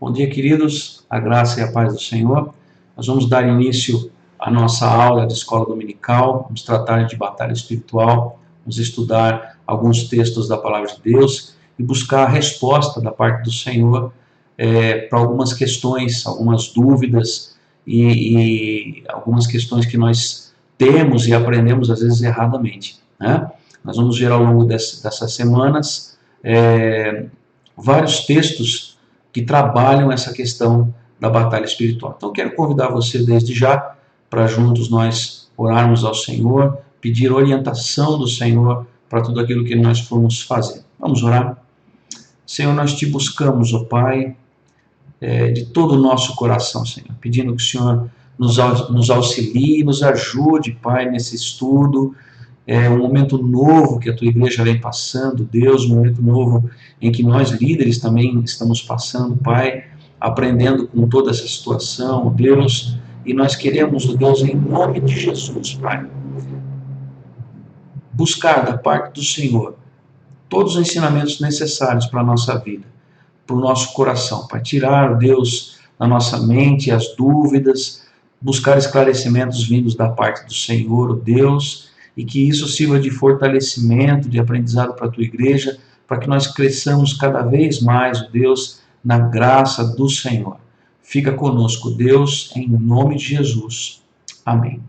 Bom dia, queridos, a graça e a paz do Senhor. Nós vamos dar início à nossa aula de escola dominical, vamos tratar de batalha espiritual, vamos estudar alguns textos da Palavra de Deus e buscar a resposta da parte do Senhor para algumas questões, algumas dúvidas e algumas questões que nós temos e aprendemos às vezes erradamente, né? Nós vamos ver ao longo dessas semanas vários textos que trabalham essa questão da batalha espiritual. Então quero convidar você desde já para juntos nós orarmos ao Senhor, pedir orientação do Senhor para tudo aquilo que nós formos fazer. Vamos orar? Senhor, nós te buscamos, ó Pai, de todo o nosso coração, Senhor, pedindo que o Senhor nos auxilie, nos ajude, Pai, nesse estudo. É um momento novo que a tua igreja vem passando, Deus, um momento novo em que nós líderes também estamos passando, Pai, aprendendo com toda essa situação, Deus, e nós queremos, Deus, em nome de Jesus, Pai, buscar da parte do Senhor todos os ensinamentos necessários para a nossa vida, para o nosso coração, Pai, tirar, Deus, da nossa mente as dúvidas, buscar esclarecimentos vindos da parte do Senhor, Deus, e que isso sirva de fortalecimento, de aprendizado para a tua igreja, para que nós cresçamos cada vez mais, Deus, na graça do Senhor. Fica conosco, Deus, em nome de Jesus. Amém.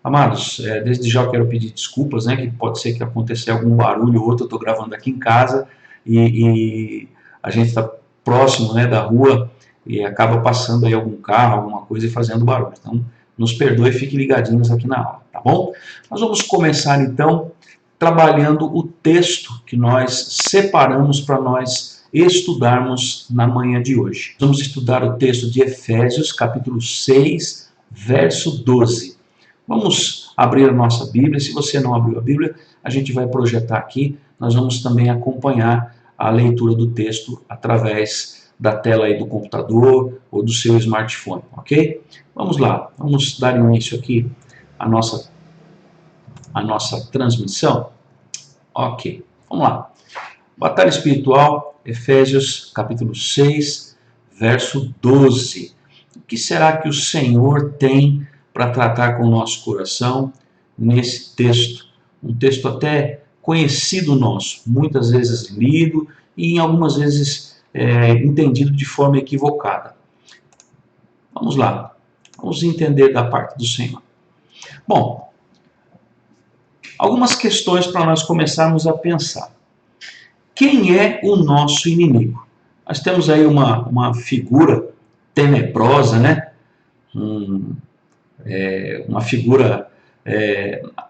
Amados, desde já eu quero pedir desculpas, né, que pode ser que aconteça algum barulho ou outro. Eu estou gravando aqui em casa e a gente está próximo, né, da rua e acaba passando aí algum carro, alguma coisa e fazendo barulho. Então, nos perdoe e fiquem ligadinhos aqui na aula, tá bom? Nós vamos começar então trabalhando o texto que nós separamos para nós estudarmos na manhã de hoje. Vamos estudar o texto de Efésios, capítulo 6, verso 12. Vamos abrir a nossa Bíblia. Se você não abriu a Bíblia, a gente vai projetar aqui. Nós vamos também acompanhar a leitura do texto através da tela aí do computador ou do seu smartphone, ok? Vamos lá, vamos dar início aqui à nossa transmissão. Ok, vamos lá. Batalha espiritual, Efésios capítulo 6, verso 12. O que será que o Senhor tem para tratar com o nosso coração nesse texto? Um texto até conhecido nosso, muitas vezes lido e em algumas vezes entendido de forma equivocada. Vamos lá, vamos entender da parte do Senhor. Bom, algumas questões para nós começarmos a pensar. Quem é o nosso inimigo? Nós temos aí uma figura tenebrosa, né? Uma figura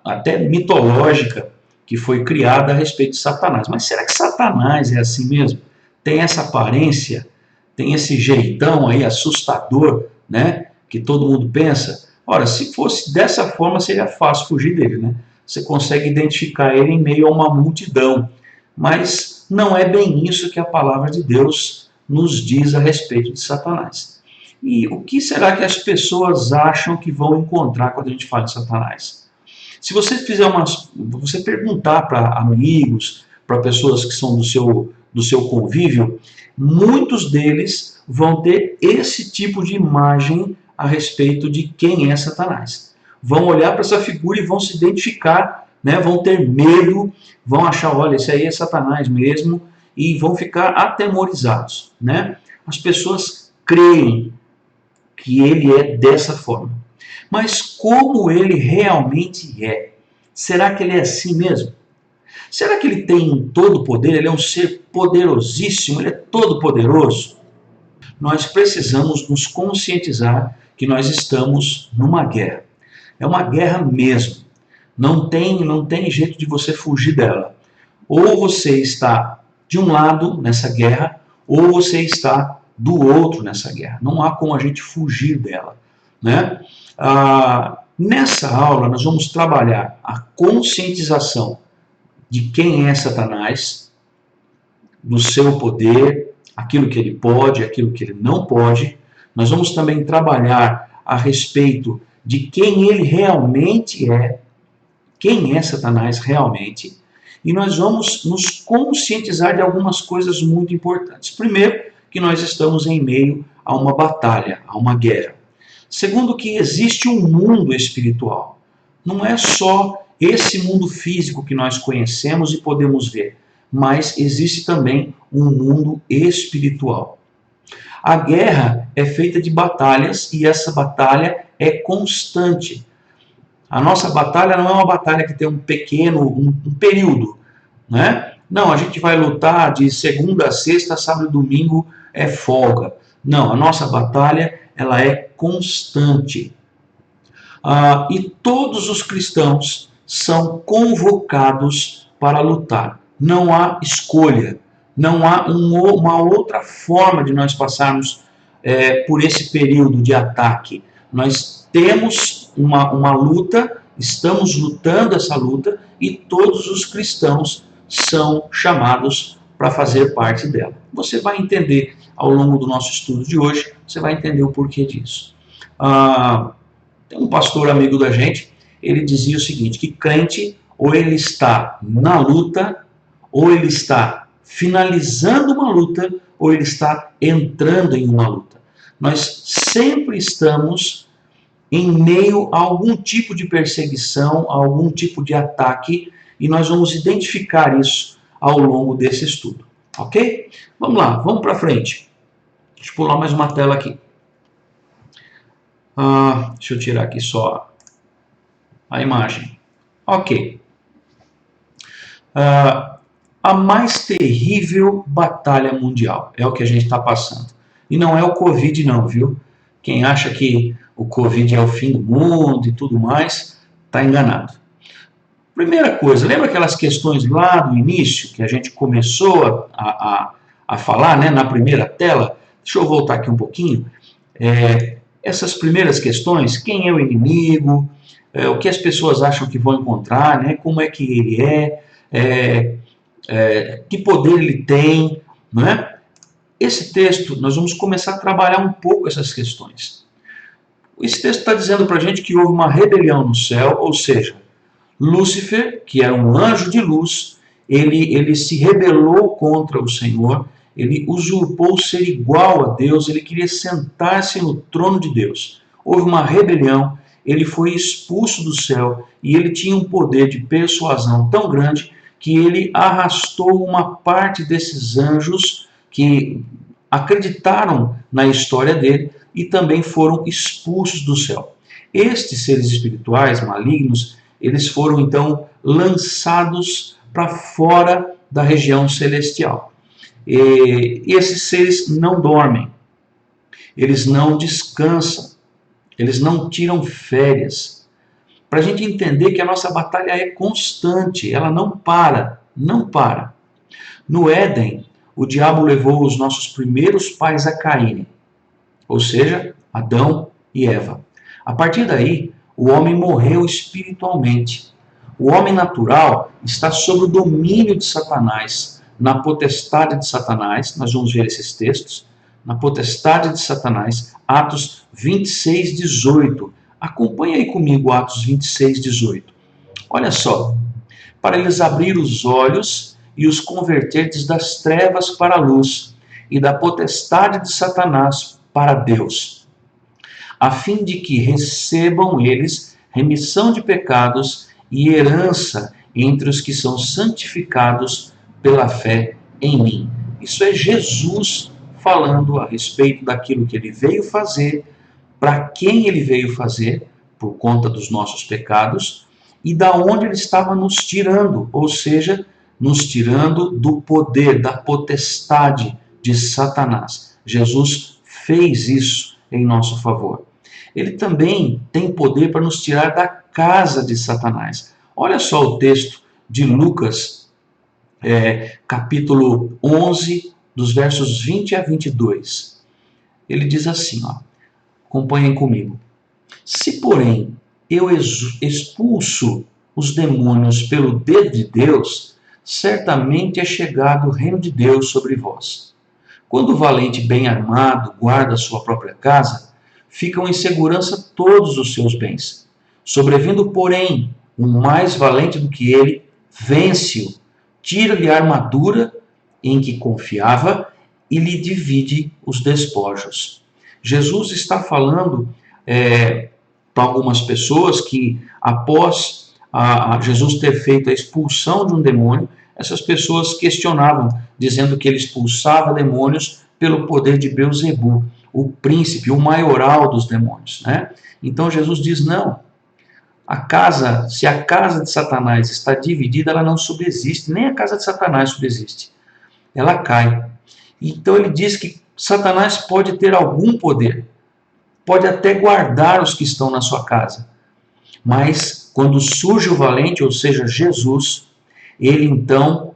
até mitológica que foi criada a respeito de Satanás. Mas será que Satanás é assim mesmo? Tem essa aparência, tem esse jeitão aí assustador, né? Que todo mundo pensa. Ora, se fosse dessa forma, seria fácil fugir dele, né? Você consegue identificar ele em meio a uma multidão. Mas não é bem isso que a palavra de Deus nos diz a respeito de Satanás. E o que será que as pessoas acham que vão encontrar quando a gente fala de Satanás? Se você você perguntar para amigos, para pessoas que são do seu convívio, muitos deles vão ter esse tipo de imagem a respeito de quem é Satanás. Vão olhar para essa figura e vão se identificar, né? Vão ter medo, vão achar, olha, esse aí é Satanás mesmo, e vão ficar atemorizados, né? As pessoas creem que ele é dessa forma. Mas como ele realmente é? Será que ele é assim mesmo? Será que ele tem todo o poder? Ele é um ser poderosíssimo, ele é todo poderoso? Nós precisamos nos conscientizar que nós estamos numa guerra. É uma guerra mesmo. Não tem jeito de você fugir dela. Ou você está de um lado nessa guerra, ou você está do outro nessa guerra. Não há como a gente fugir dela, né? Nessa aula nós vamos trabalhar a conscientização de quem é Satanás, do seu poder, aquilo que ele pode, aquilo que ele não pode. Nós vamos também trabalhar a respeito de quem ele realmente é, quem é Satanás realmente, e nós vamos nos conscientizar de algumas coisas muito importantes. Primeiro, que nós estamos em meio a uma batalha, a uma guerra. Segundo, que existe um mundo espiritual. Não é só esse mundo físico que nós conhecemos e podemos ver, mas existe também um mundo espiritual. A guerra é feita de batalhas e essa batalha é constante. A nossa batalha não é uma batalha que tem um período, né? Não, a gente vai lutar de segunda a sexta, sábado e domingo é folga. Não, a nossa batalha ela é constante. E todos os cristãos são convocados para lutar. Não há escolha, não há uma outra forma de nós passarmos por esse período de ataque. Nós temos uma luta, estamos lutando essa luta e todos os cristãos são chamados para fazer parte dela. Você vai entender ao longo do nosso estudo de hoje, você vai entender o porquê disso. Tem um pastor amigo da gente, ele dizia o seguinte, que crente ou ele está na luta, ou ele está finalizando uma luta, ou ele está entrando em uma luta. Nós sempre estamos em meio a algum tipo de perseguição, a algum tipo de ataque, e nós vamos identificar isso ao longo desse estudo. Ok? Vamos lá, vamos para frente. Deixa eu pular mais uma tela aqui. Deixa eu tirar aqui só a imagem. Ok. A mais terrível batalha mundial é o que a gente está passando. E não é o Covid não, viu? Quem acha que o Covid é o fim do mundo e tudo mais, está enganado. Primeira coisa, lembra aquelas questões lá do início, que a gente começou a falar, né, na primeira tela? Deixa eu voltar aqui um pouquinho. Essas primeiras questões, quem é o inimigo, o que as pessoas acham que vão encontrar, né, como é que ele que poder ele tem, não é? Esse texto, nós vamos começar a trabalhar um pouco essas questões. Esse texto está dizendo para a gente que houve uma rebelião no céu, ou seja, Lúcifer, que era um anjo de luz, ele se rebelou contra o Senhor, ele usurpou ser igual a Deus, ele queria sentar-se no trono de Deus. Houve uma rebelião, ele foi expulso do céu e ele tinha um poder de persuasão tão grande que ele arrastou uma parte desses anjos que acreditaram na história dele e também foram expulsos do céu. Estes seres espirituais malignos, eles foram então lançados para fora da região celestial. E esses seres não dormem, eles não descansam, eles não tiram férias. Para a gente entender que a nossa batalha é constante, ela não para, não para. No Éden, o diabo levou os nossos primeiros pais a caírem, ou seja, Adão e Eva. A partir daí, o homem morreu espiritualmente. O homem natural está sob o domínio de Satanás, na potestade de Satanás, nós vamos ver esses textos, na potestade de Satanás, Atos 26, 18. Acompanhe aí comigo Atos 26, 18. Olha só, para eles abrir os olhos e os converterdes das trevas para a luz e da potestade de Satanás para Deus, a fim de que recebam eles remissão de pecados e herança entre os que são santificados pela fé em mim. Isso é Jesus falando a respeito daquilo que ele veio fazer, para quem ele veio fazer, por conta dos nossos pecados, e da onde ele estava nos tirando, ou seja, nos tirando do poder, da potestade de Satanás. Jesus fez isso em nosso favor. Ele também tem poder para nos tirar da casa de Satanás. Olha só o texto de Lucas, capítulo 11, dos versos 20 a 22. Ele diz assim, acompanhem comigo. Se, porém, eu expulso os demônios pelo dedo de Deus, certamente é chegado o reino de Deus sobre vós. Quando o valente bem armado guarda a sua própria casa, ficam em segurança todos os seus bens. Sobrevindo, porém, um mais valente do que ele, vence-o, tira-lhe a armadura em que confiava e lhe divide os despojos. Jesus está falando para algumas pessoas que, após Jesus ter feito a expulsão de um demônio, essas pessoas questionavam, dizendo que ele expulsava demônios pelo poder de Beelzebu, o príncipe, o maioral dos demônios, né? Então Jesus diz, não, se a casa de Satanás está dividida, ela não subsiste, nem a casa de Satanás subsiste, ela cai. Então ele diz que Satanás pode ter algum poder, pode até guardar os que estão na sua casa, mas quando surge o valente, ou seja, Jesus, ele então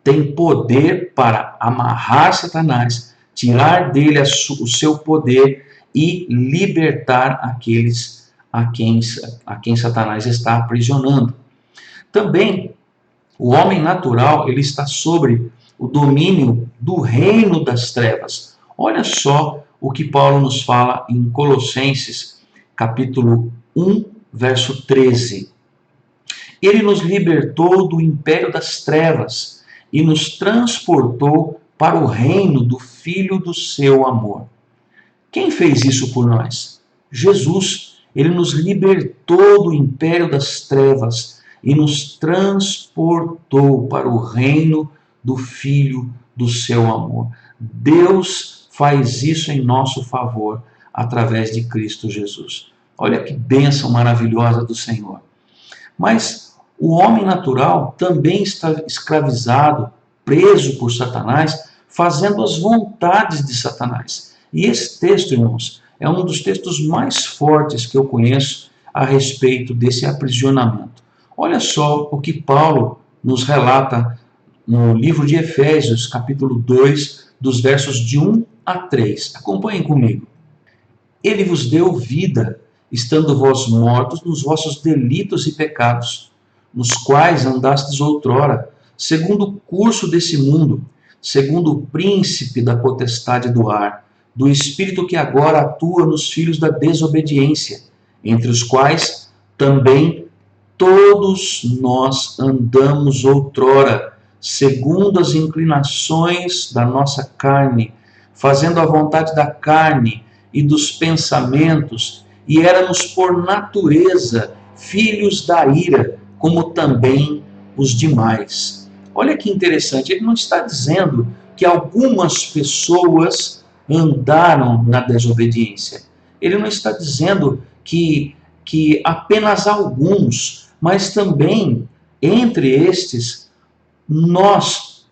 tem poder para amarrar Satanás, tirar dele o seu poder e libertar aqueles a quem Satanás está aprisionando. Também, o homem natural, ele está sobre o domínio do reino das trevas. Olha só o que Paulo nos fala em Colossenses, capítulo 1, verso 13. Ele nos libertou do império das trevas e nos transportou para o reino do Filho do seu amor. Quem fez isso por nós? Jesus. Ele nos libertou do império das trevas e nos transportou para o reino do Filho do seu amor. Deus faz isso em nosso favor através de Cristo Jesus. Olha que bênção maravilhosa do Senhor. Mas o homem natural também está escravizado, preso por Satanás, fazendo as vontades de Satanás. E esse texto, irmãos, é um dos textos mais fortes que eu conheço a respeito desse aprisionamento. Olha só o que Paulo nos relata no livro de Efésios, capítulo 2, dos versos de 1 a 3. Acompanhem comigo. Ele vos deu vida, estando vós mortos nos vossos delitos e pecados, nos quais andastes outrora, segundo o curso desse mundo, segundo o príncipe da potestade do ar, do espírito que agora atua nos filhos da desobediência, entre os quais também todos nós andamos outrora, segundo as inclinações da nossa carne, fazendo a vontade da carne e dos pensamentos, e éramos por natureza filhos da ira, como também os demais. Olha que interessante, ele não está dizendo que algumas pessoas andaram na desobediência. Ele não está dizendo que apenas alguns, mas também entre estes,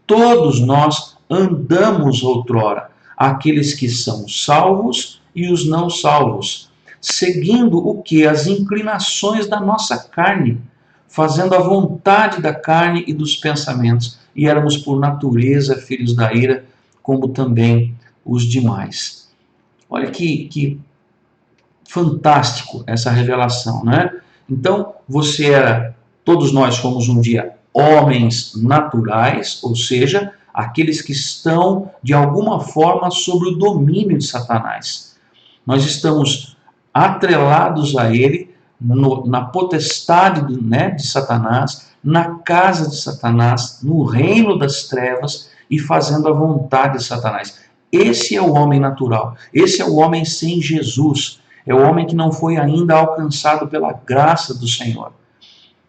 todos nós andamos outrora, aqueles que são salvos e os não salvos, seguindo o que? As inclinações da nossa carne, fazendo a vontade da carne e dos pensamentos, e éramos por natureza filhos da ira, como também os demais. Olha que fantástico essa revelação, né? Então, todos nós fomos um dia homens naturais, ou seja, aqueles que estão de alguma forma sob o domínio de Satanás. Nós estamos atrelados a ele, na potestade de Satanás, na casa de Satanás, no reino das trevas e fazendo a vontade de Satanás. Esse é o homem natural, esse é o homem sem Jesus, é o homem que não foi ainda alcançado pela graça do Senhor.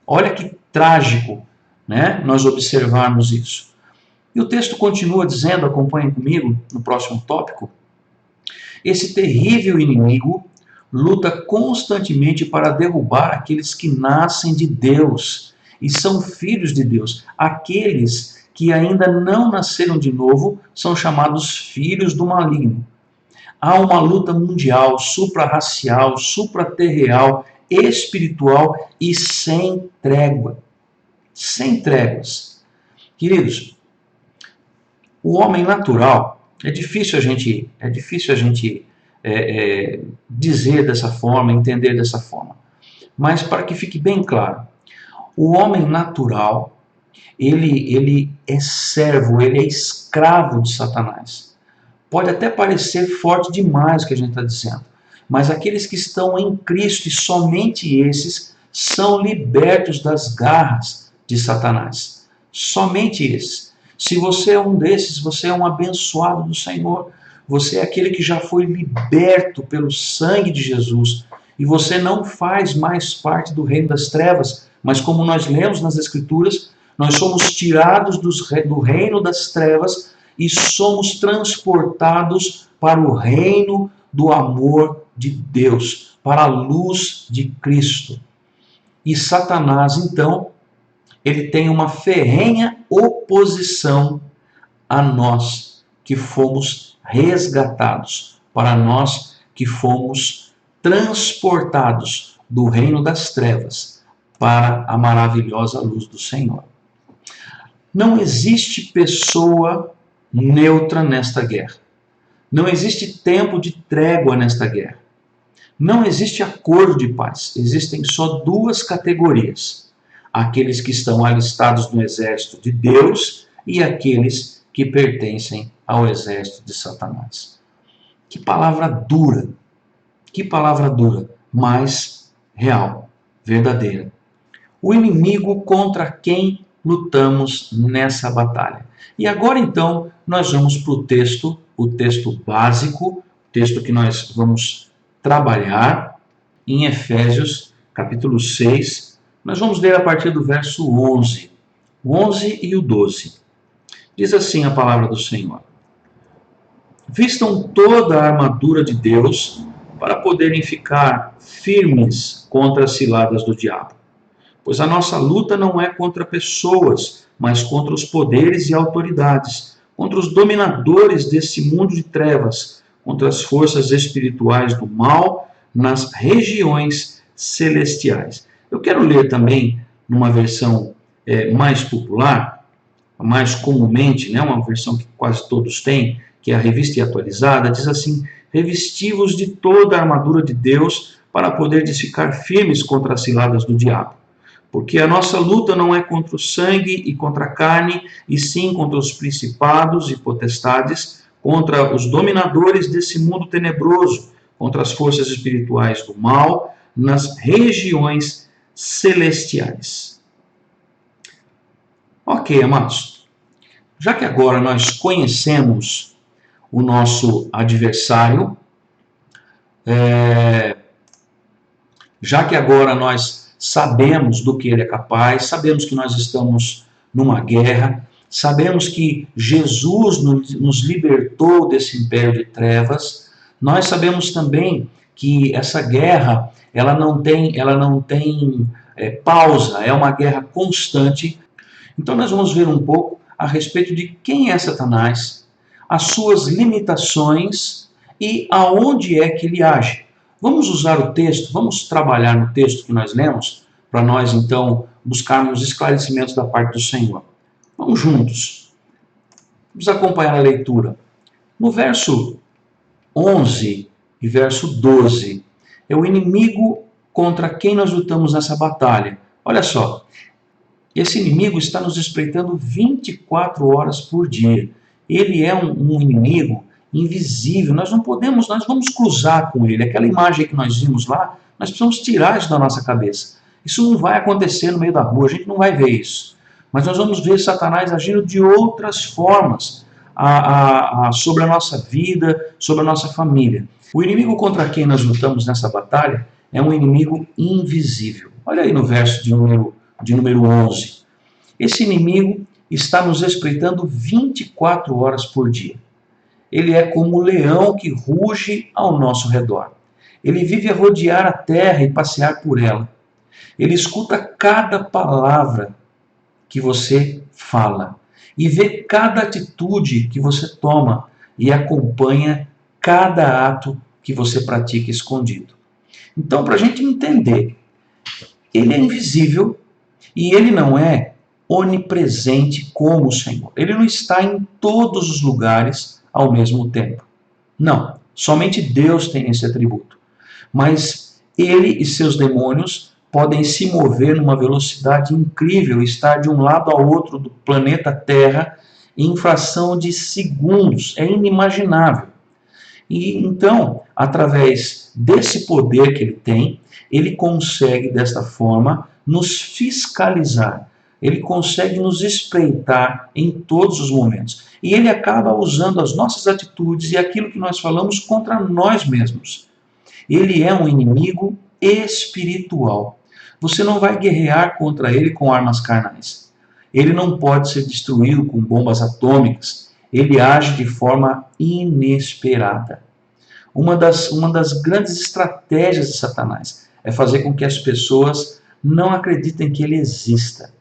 Olha que trágico, né, nós observarmos isso. E o texto continua dizendo, acompanhem comigo no próximo tópico, esse terrível inimigo luta constantemente para derrubar aqueles que nascem de Deus e são filhos de Deus. Aqueles que ainda não nasceram de novo são chamados filhos do maligno. Há uma luta mundial, suprarracial, supraterreal, espiritual e sem trégua. Sem tréguas. Queridos, o homem natural, é difícil a gente dizer dessa forma, entender dessa forma. Mas para que fique bem claro, o homem natural, ele é servo, ele é escravo de Satanás. Pode até parecer forte demais o que a gente está dizendo, mas aqueles que estão em Cristo, e somente esses, são libertos das garras de Satanás. Somente esses. Se você é um desses, você é um abençoado do Senhor. Você é aquele que já foi liberto pelo sangue de Jesus. E você não faz mais parte do reino das trevas, mas como nós lemos nas Escrituras, nós somos tirados do reino das trevas e somos transportados para o reino do amor de Deus, para a luz de Cristo. E Satanás, então, ele tem uma ferrenha oposição a nós que fomos resgatados, para nós que fomos transportados do reino das trevas para a maravilhosa luz do Senhor. Não existe pessoa neutra nesta guerra. Não existe tempo de trégua nesta guerra. Não existe acordo de paz. Existem só duas categorias: aqueles que estão alistados no exército de Deus e aqueles que pertencem ao exército de Satanás. Que palavra dura, mas real, verdadeira. O inimigo contra quem lutamos nessa batalha. E agora então nós vamos para o texto básico, o texto que nós vamos trabalhar em Efésios capítulo 6. Nós vamos ler a partir do verso 11, o 11 e o 12. Diz assim a palavra do Senhor: vistam toda a armadura de Deus para poderem ficar firmes contra as ciladas do diabo. Pois a nossa luta não é contra pessoas, mas contra os poderes e autoridades, contra os dominadores desse mundo de trevas, contra as forças espirituais do mal nas regiões celestiais. Eu quero ler também numa versão mais popular, mais comumente, né, uma versão que quase todos têm, que é a Revista e Atualizada, diz assim: revesti-vos de toda a armadura de Deus para poderdes ficar firmes contra as ciladas do diabo. Porque a nossa luta não é contra o sangue e contra a carne, e sim contra os principados e potestades, contra os dominadores desse mundo tenebroso, contra as forças espirituais do mal, nas regiões celestiais. Ok, amados. Já que agora nós conhecemos o nosso adversário, já que agora nós sabemos do que ele é capaz, sabemos que nós estamos numa guerra, sabemos que Jesus nos libertou desse império de trevas, nós sabemos também que essa guerra ela não tem pausa, é uma guerra constante. Então nós vamos ver um pouco a respeito de quem é Satanás, as suas limitações e aonde é que ele age. Vamos usar o texto, vamos trabalhar no texto que nós lemos, para nós então buscarmos esclarecimentos da parte do Senhor. Vamos juntos. Vamos acompanhar a leitura. No verso 11 e verso 12, é o inimigo contra quem nós lutamos nessa batalha. Olha só, esse inimigo está nos espreitando 24 horas por dia. Ele é um inimigo invisível, nós vamos cruzar com ele. Aquela imagem que nós vimos lá, nós precisamos tirar isso da nossa cabeça. Isso não vai acontecer no meio da rua, a gente não vai ver isso. Mas nós vamos ver Satanás agindo de outras formas sobre a nossa vida, sobre a nossa família. O inimigo contra quem nós lutamos nessa batalha é um inimigo invisível. Olha aí no verso de número 11. Esse inimigo está nos espreitando 24 horas por dia. Ele é como o leão que ruge ao nosso redor. Ele vive a rodear a terra e passear por ela. Ele escuta cada palavra que você fala e vê cada atitude que você toma e acompanha cada ato que você pratica escondido. Então, para a gente entender, ele é invisível e ele não é onipresente como o Senhor. Ele não está em todos os lugares ao mesmo tempo. Não, somente Deus tem esse atributo. Mas ele e seus demônios podem se mover numa velocidade incrível, estar de um lado ao outro do planeta Terra em fração de segundos. É inimaginável. E então, através desse poder que ele tem, ele consegue desta forma nos fiscalizar, Ele consegue nos espreitar em todos os momentos. E ele acaba usando as nossas atitudes e aquilo que nós falamos contra nós mesmos. Ele é um inimigo espiritual. Você não vai guerrear contra ele com armas carnais. Ele não pode ser destruído com bombas atômicas. Ele age de forma inesperada. Uma das grandes estratégias de Satanás é fazer com que as pessoas não acreditem que ele exista.